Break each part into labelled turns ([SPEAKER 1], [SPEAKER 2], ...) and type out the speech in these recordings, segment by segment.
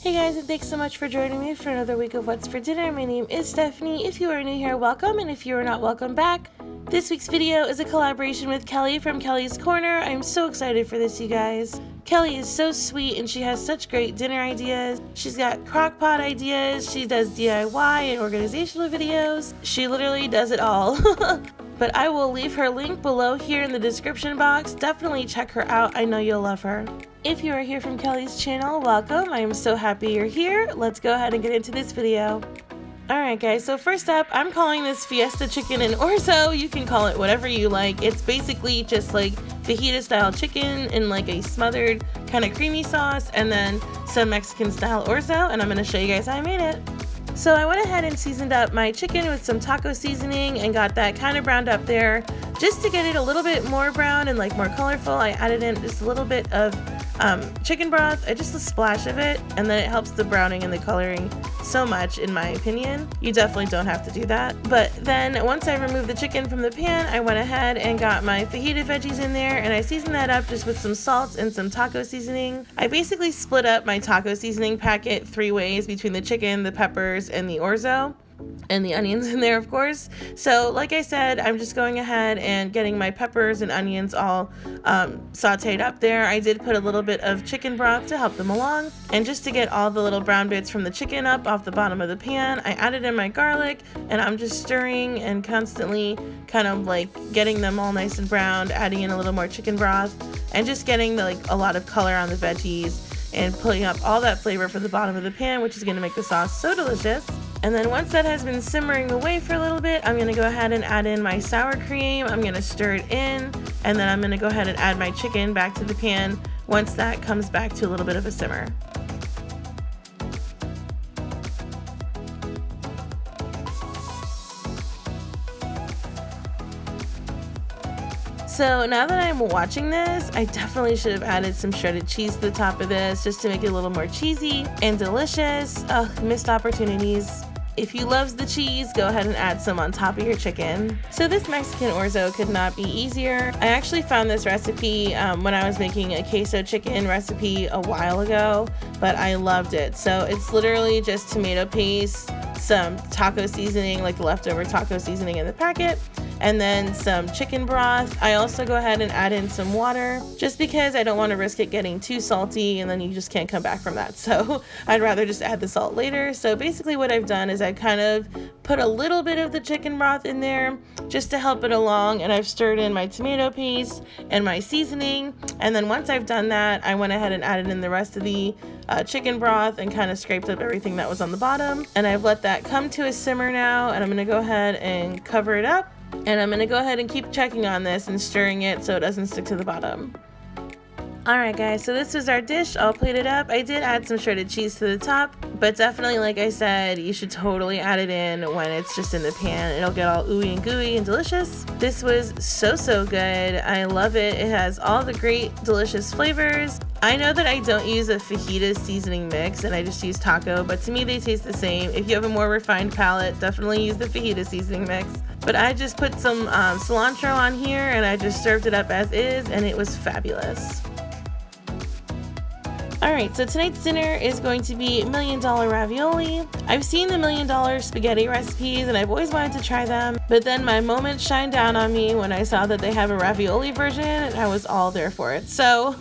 [SPEAKER 1] Hey guys, and thanks so much for joining me for another week of What's for Dinner. My name is Stephanie. If you are new here, welcome, and if you are not, welcome back. This week's video is a collaboration with Kelly from Kelly's Corner. I'm so excited for this, you guys. Kelly is so sweet and she has such great dinner ideas. She's got crock pot ideas, she does DIY and organizational videos. She literally does it all. But I will leave her link below here in the description box. Definitely check her out. I know you'll love her. If you are here from Kelly's channel, welcome. I am so happy you're here. Let's go ahead and get into this video. Alright guys, so first up, I'm calling this Fiesta chicken in Orzo. You can call it whatever you like. It's basically just like fajita style chicken in like a smothered kind of creamy sauce and then some Mexican style Orzo, and I'm going to show you guys how I made it. So I went ahead and seasoned up my chicken with some taco seasoning and got that kind of browned up there. Just to get it a little bit more brown and like more colorful, I added in just a little bit of chicken broth, just a splash of it, and then it helps the browning and the coloring so much in my opinion. You definitely don't have to do that. But then once I removed the chicken from the pan, I went ahead and got my fajita veggies in there and I seasoned that up just with some salt and some taco seasoning. I basically split up my taco seasoning packet 3 ways between the chicken, the peppers, and the orzo. And the onions in there, of course. So like I said, I'm just going ahead and getting my peppers and onions all sauteed up there. I did put a little bit of chicken broth to help them along, and just to get all the little brown bits from the chicken up off the bottom of the pan, I added in my garlic, and I'm just stirring and constantly kind of like getting them all nice and browned, adding in a little more chicken broth, and just getting like a lot of color on the veggies and pulling up all that flavor from the bottom of the pan, which is going to make the sauce so delicious. And then once that has been simmering away for a little bit, I'm going to go ahead and add in my sour cream. I'm going to stir it in, and then I'm going to go ahead and add my chicken back to the pan once that comes back to a little bit of a simmer. So now that I'm watching this, I definitely should have added some shredded cheese to the top of this just to make it a little more cheesy and delicious. Ugh, missed opportunities. If you love the cheese, go ahead and add some on top of your chicken. So this Mexican orzo could not be easier. I actually found this recipe when I was making a queso chicken recipe a while ago, but I loved it. So it's literally just tomato paste, some taco seasoning, like the leftover taco seasoning in the packet, and then some chicken broth. I also go ahead and add in some water just because I don't want to risk it getting too salty and then you just can't come back from that. So I'd rather just add the salt later. So basically what I've done is I kind of put a little bit of the chicken broth in there just to help it along, and I've stirred in my tomato paste and my seasoning, and then once I've done that, I went ahead and added in the rest of the chicken broth and kind of scraped up everything that was on the bottom, and I've let that come to a simmer now, and I'm going to go ahead and cover it up. And I'm going to go ahead and keep checking on this and stirring it so it doesn't stick to the bottom. Alright guys, so this was our dish all plated up. I did add some shredded cheese to the top, but definitely, like I said, you should totally add it in when it's just in the pan. It'll get all ooey and gooey and delicious. This was so good. I love it. It has all the great delicious flavors. I know that I don't use a fajita seasoning mix and I just use taco, but to me they taste the same. If you have a more refined palate, definitely use the fajita seasoning mix. But I just put some cilantro on here and I just served it up as is, and it was fabulous. Alright, so tonight's dinner is going to be $1 Million ravioli. I've seen the $1 Million spaghetti recipes and I've always wanted to try them, but then my moment shined down on me when I saw that they have a ravioli version and I was all there for it. So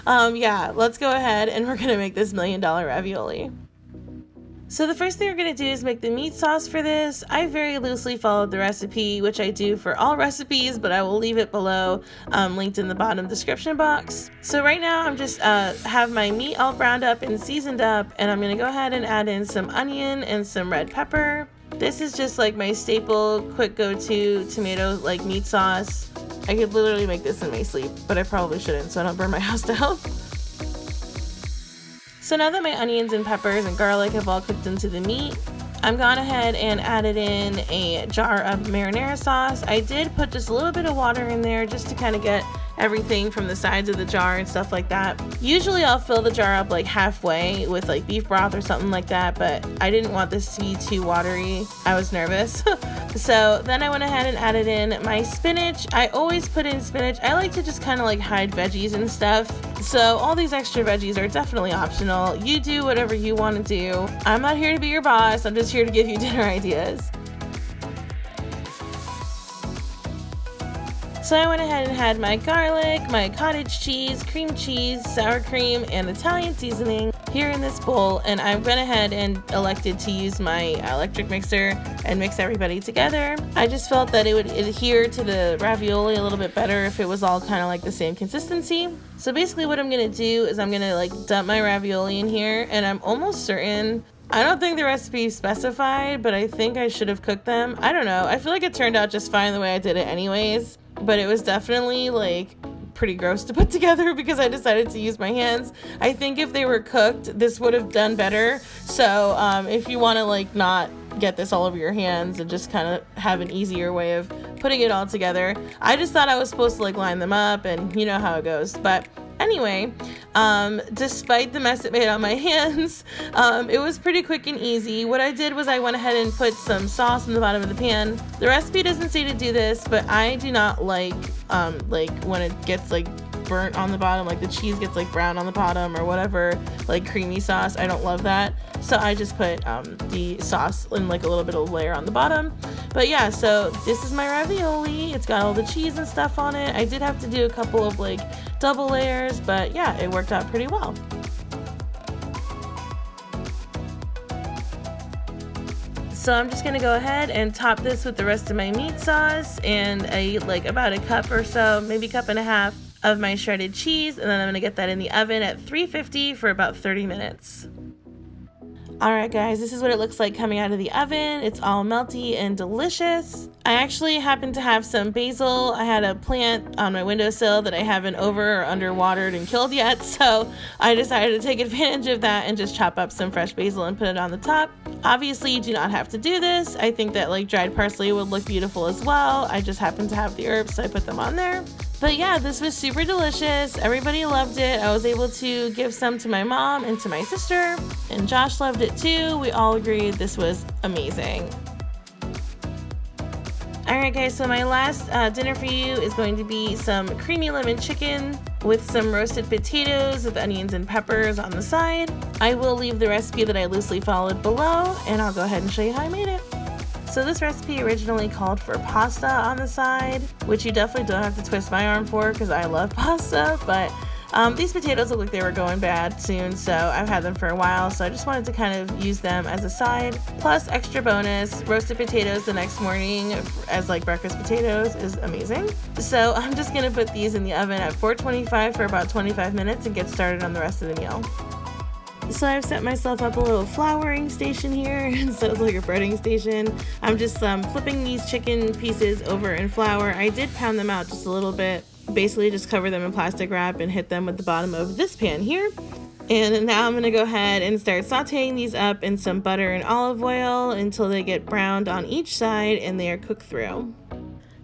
[SPEAKER 1] yeah, let's go ahead and we're gonna make this $1 Million ravioli. So the first thing we're going to do is make the meat sauce for this. I very loosely followed the recipe, which I do for all recipes, but I will leave it below, linked in the bottom description box. So right now I'm just have my meat all browned up and seasoned up, and I'm going to go ahead and add in some onion and some red pepper. This is just like my staple quick go-to tomato like meat sauce. I could literally make this in my sleep, but I probably shouldn't so I don't burn my house down. So now that my onions and peppers and garlic have all cooked into the meat, I'm gone ahead and added in a jar of marinara sauce. I did put just a little bit of water in there just to kind of get everything from the sides of the jar and stuff like that. Usually I'll fill the jar up like halfway with like beef broth or something like that, but I didn't want this to be too watery. I was nervous. So then I went ahead and added in my spinach. I always put in spinach. I like to just kind of like hide veggies and stuff. So all these extra veggies are definitely optional. You do whatever you want to do. I'm not here to be your boss. I'm just here to give you dinner ideas. So I went ahead and had my garlic, my cottage cheese, cream cheese, sour cream, and Italian seasoning here in this bowl, and I went ahead and elected to use my electric mixer and mix everybody together. I just felt that it would adhere to the ravioli a little bit better if it was all kind of like the same consistency. So basically what I'm gonna do is I'm gonna like dump my ravioli in here, and I'm almost certain, I don't think the recipe specified, but I think I should have cooked them. I don't know. I feel like it turned out just fine the way I did it anyways, but it was definitely like pretty gross to put together because I decided to use my hands. I think if they were cooked, this would have done better. So if you want to like not get this all over your hands and just kind of have an easier way of putting it all together, I just thought I was supposed to like line them up, and you know how it goes. But anyway, despite the mess it made on my hands, it was pretty quick and easy. What I did was I went ahead and put some sauce in the bottom of the pan. The recipe doesn't say to do this, but I do not like when it gets like burnt on the bottom, like the cheese gets like brown on the bottom or whatever, like creamy sauce. I don't love that. So I just put the sauce in like a little bit of layer on the bottom. But yeah, so this is my ravioli. It's got all the cheese and stuff on it. I did have to do a couple of like double layers, but yeah, it worked out pretty well. So I'm just gonna go ahead and top this with the rest of my meat sauce and about a cup or so, maybe a cup and a half of my shredded cheese, and then I'm gonna get that in the oven at 350 for about 30 minutes. Alright guys, this is what it looks like coming out of the oven. It's all melty and delicious. I actually happen to have some basil. I had a plant on my windowsill that I haven't over or underwatered and killed yet, so I decided to take advantage of that and just chop up some fresh basil and put it on the top. Obviously, you do not have to do this. I think that like dried parsley would look beautiful as well. I just happen to have the herbs, so I put them on there. But yeah, this was super delicious. Everybody loved it. I was able to give some to my mom and to my sister, and Josh loved it too. We all agreed this was amazing. Alright guys, so my last dinner for you is going to be some creamy lemon chicken with some roasted potatoes with onions and peppers on the side. I will leave the recipe that I loosely followed below, and I'll go ahead and show you how I made it. So this recipe originally called for pasta on the side, which you definitely don't have to twist my arm for because I love pasta, but these potatoes look like they were going bad soon, so I've had them for a while, so I just wanted to kind of use them as a side. Plus, extra bonus, roasted potatoes the next morning as like breakfast potatoes is amazing. So I'm just gonna put these in the oven at 425 for about 25 minutes and get started on the rest of the meal. So I've set myself up a little flouring station here instead of like a breading station. I'm just flipping these chicken pieces over in flour. I did pound them out just a little bit. Basically just cover them in plastic wrap and hit them with the bottom of this pan here. And now I'm gonna go ahead and start sauteing these up in some butter and olive oil until they get browned on each side and they are cooked through.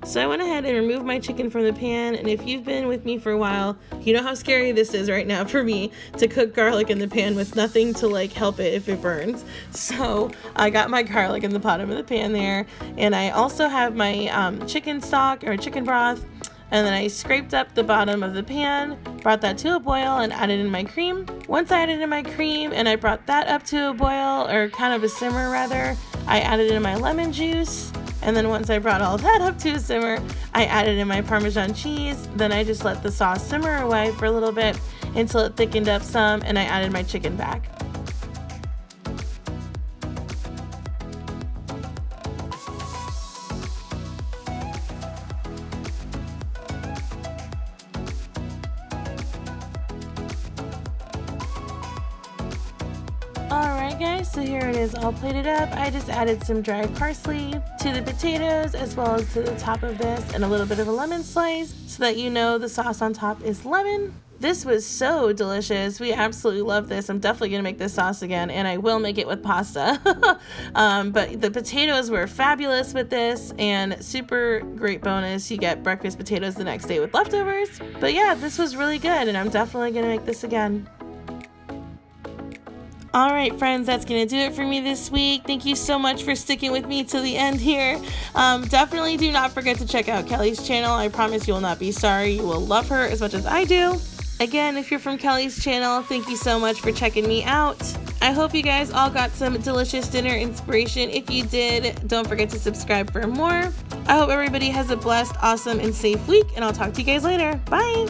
[SPEAKER 1] So I went ahead and removed my chicken from the pan, and if you've been with me for a while, you know how scary this is right now for me to cook garlic in the pan with nothing to like help it if it burns. So I got my garlic in the bottom of the pan there, and I also have my chicken stock or chicken broth, and then I scraped up the bottom of the pan, brought that to a boil, and added in my cream. Once I added in my cream and I brought that up to a boil, or kind of a simmer rather, I added in my lemon juice. And then once I brought all that up to a simmer, I added in my Parmesan cheese. Then I just let the sauce simmer away for a little bit until it thickened up some, and I added my chicken back. Alright guys, so here it is all plated up. I just added some dried parsley to the potatoes as well as to the top of this, and a little bit of a lemon slice so that you know the sauce on top is lemon. This was so delicious. We absolutely love this. I'm definitely gonna make this sauce again, and I will make it with pasta. But the potatoes were fabulous with this, and super great bonus. You get breakfast potatoes the next day with leftovers. But yeah, this was really good, and I'm definitely gonna make this again. All right, friends, that's going to do it for me this week. Thank you so much for sticking with me to the end here. Definitely do not forget to check out Kelly's channel. I promise you will not be sorry. You will love her as much as I do. Again, if you're from Kelly's channel, thank you so much for checking me out. I hope you guys all got some delicious dinner inspiration. If you did, don't forget to subscribe for more. I hope everybody has a blessed, awesome, and safe week, and I'll talk to you guys later. Bye!